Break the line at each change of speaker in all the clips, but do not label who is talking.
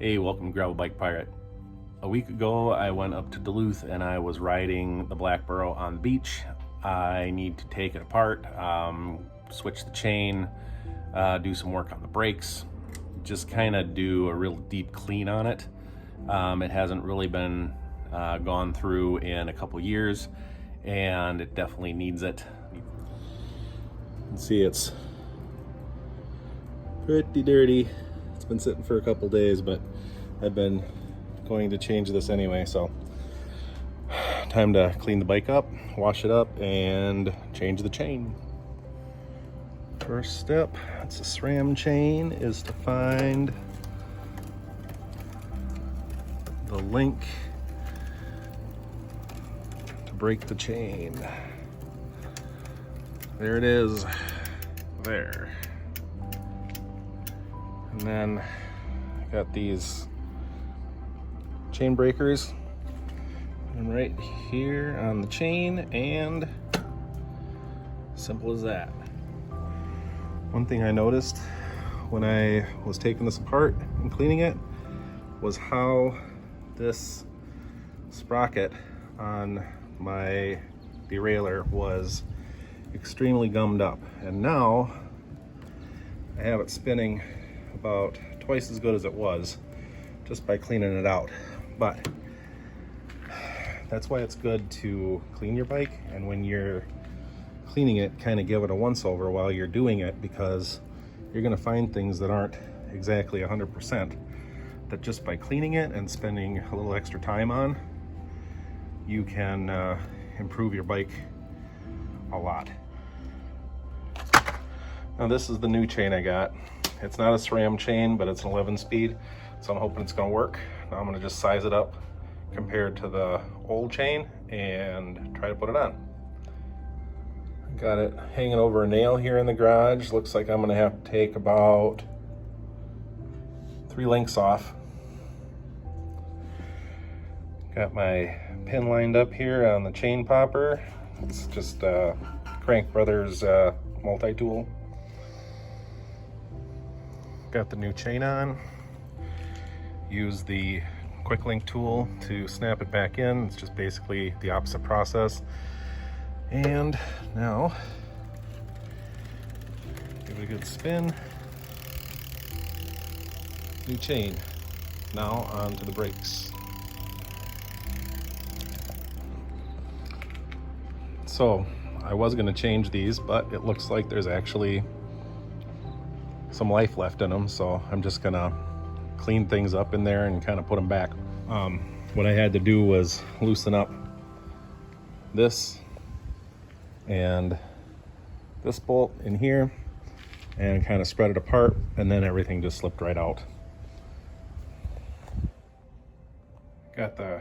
Hey, welcome to Gravel Bike Pirate. A week ago, I went up to Duluth and I was riding the Blackborow on the beach. I need to take it apart, switch the chain, do some work on the brakes, just kind of do a real deep clean on it. It hasn't really been gone through in a couple years, and it definitely needs it. You can see it's pretty dirty. It's been sitting for a couple days, but I've been going to change this anyway, so time to clean the bike up, wash it up, and change the chain. First step, it's a SRAM chain, is to find the link to break the chain. There it is, there. And then I got these chain breakers, and right here on the chain, and simple as that. One thing I noticed when I was taking this apart and cleaning it was how this sprocket on my derailleur was extremely gummed up, and now I have it spinning about twice as good as it was just by cleaning it out. But that's why it's good to clean your bike, and when you're cleaning it, kind of give it a once over while you're doing it, because you're going to find things that aren't exactly 100%, that just by cleaning it and spending a little extra time on, you can improve your bike a lot. Now this is the new chain I got. It's not a SRAM chain, but it's an 11 speed, so I'm hoping it's going to work. Now I'm going to just size it up compared to the old chain and try to put it on. Got it hanging over a nail here in the garage. Looks like I'm going to have to take about 3 links off. Got my pin lined up here on the chain popper. It's just Crank Brothers multi-tool. Got the new chain on. Use the quick link tool to snap it back in. It's just basically the opposite process. And now give it a good spin. New chain. Now onto the brakes. So I was going to change these, but it looks like there's actually some life left in them, so I'm just gonna clean things up in there and kind of put them back. What I had to do was loosen up this and this bolt in here and kind of spread it apart, and then everything just slipped right out. Got the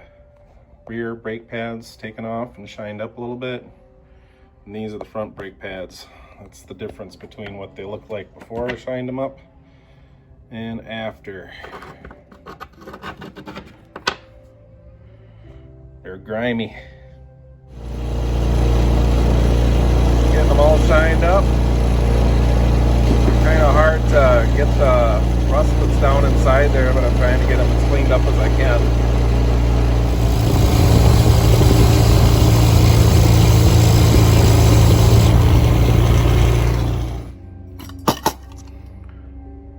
rear brake pads taken off and shined up a little bit, and these are the front brake pads. That's the difference between what they look like before I shined them up and after. They're grimy. Getting them all shined up. Kind of hard to get the rust that's down inside there, but I'm trying to get them as cleaned up as I can.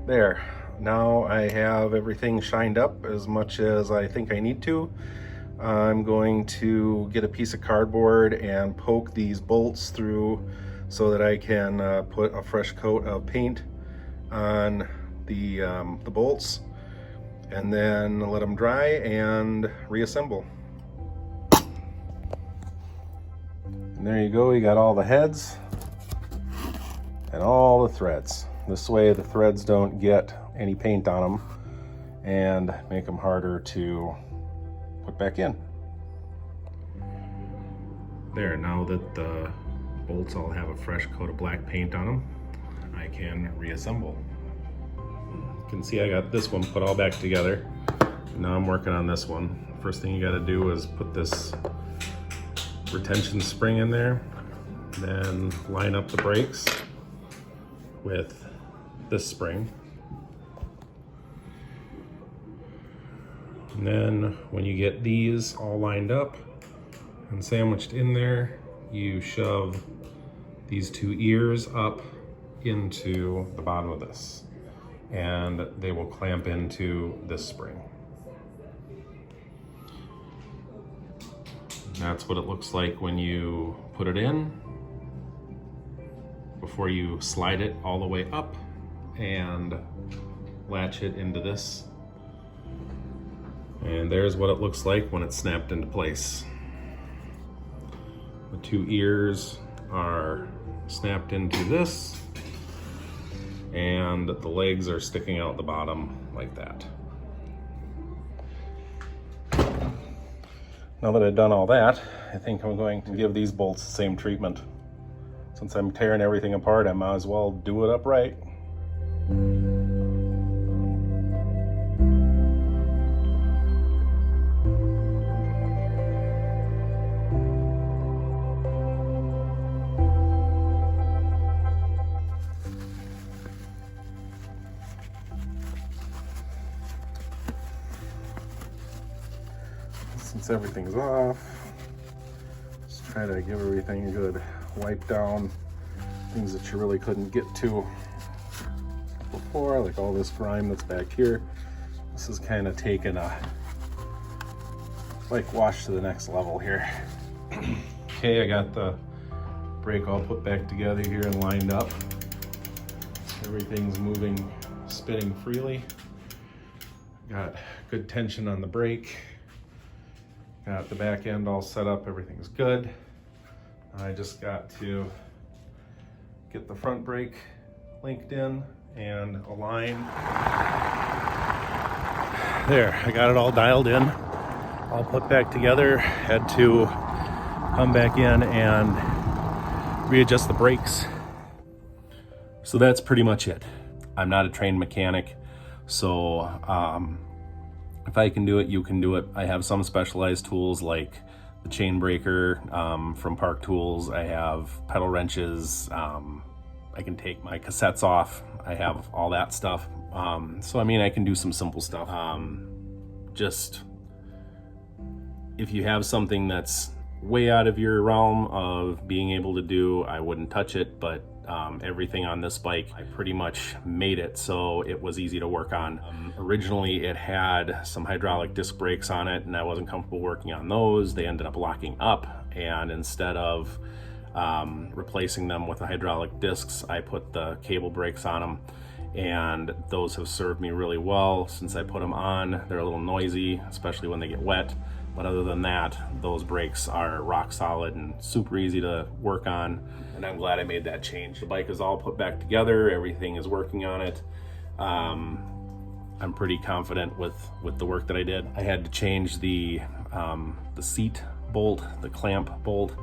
There, now I have everything shined up as much as I think I need to. I'm going to get a piece of cardboard and poke these bolts through so that I can put a fresh coat of paint on the bolts, and then let them dry and reassemble. And there you go, you got all the heads and all the threads. This way the threads don't get any paint on them and make them harder to put back in. There, now that the bolts all have a fresh coat of black paint on them, I can reassemble. You can see I got this one put all back together. Now I'm working on this one. First thing you got to do is put this retention spring in there, then line up the brakes with this spring. And then when you get these all lined up and sandwiched in there, you shove these two ears up into the bottom of this, and they will clamp into this spring. And that's what it looks like when you put it in, before you slide it all the way up and latch it into this. And there's what it looks like when it's snapped into place. The two ears are snapped into this, and the legs are sticking out the bottom like that. Now that I've done all that, I think I'm going to give these bolts the same treatment. Since I'm tearing everything apart, I might as well do it upright. Since everything's off, just try to give everything a good wipe down. Things that you really couldn't get to before, like all this grime that's back here. This is kind of taking a like wash to the next level here. Okay, I got the brake all put back together here and lined up. Everything's moving, spinning freely. Got good tension on the brake. Got the back end all set up, everything's good. I just got to get the front brake linked in and align. There, I got it all dialed in, all put back together. Had to come back in and readjust the brakes. So that's pretty much it. I'm not a trained mechanic, so if I can do it, you can do it. I have some specialized tools like the chain breaker from Park Tools. I have pedal wrenches. I can take my cassettes off. I have all that stuff. So I mean, I can do some simple stuff. Just if you have something that's way out of your realm of being able to do, I wouldn't touch it, but everything on this bike, I pretty much made it so it was easy to work on. Originally it had some hydraulic disc brakes on it, and I wasn't comfortable working on those. They ended up locking up, and instead of replacing them with the hydraulic discs, I put the cable brakes on them, and those have served me really well since I put them on. They're a little noisy, especially when they get wet, but other than that, those brakes are rock solid and super easy to work on, and I'm glad I made that change. The bike is all put back together, everything is working on it. I'm pretty confident with the work that I did. I had to change the seat bolt, the clamp bolt,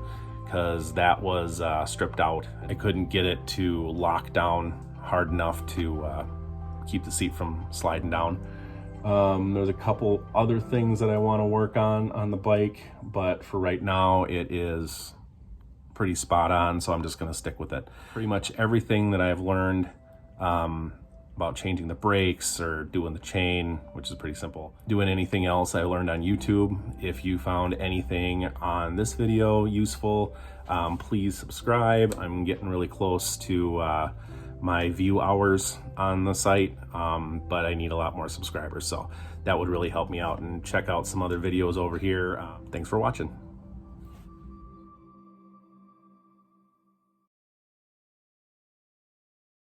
because that was stripped out. I couldn't get it to lock down hard enough to keep the seat from sliding down. There's a couple other things that I want to work on the bike, but for right now it is pretty spot on, so I'm just going to stick with it. Pretty much everything that I've learned about changing the brakes or doing the chain, which is pretty simple. Doing anything else I learned on YouTube. If you found anything on this video useful, please subscribe. I'm getting really close to my view hours on the site, but I need a lot more subscribers, so that would really help me out. And check out some other videos over here. Thanks for watching.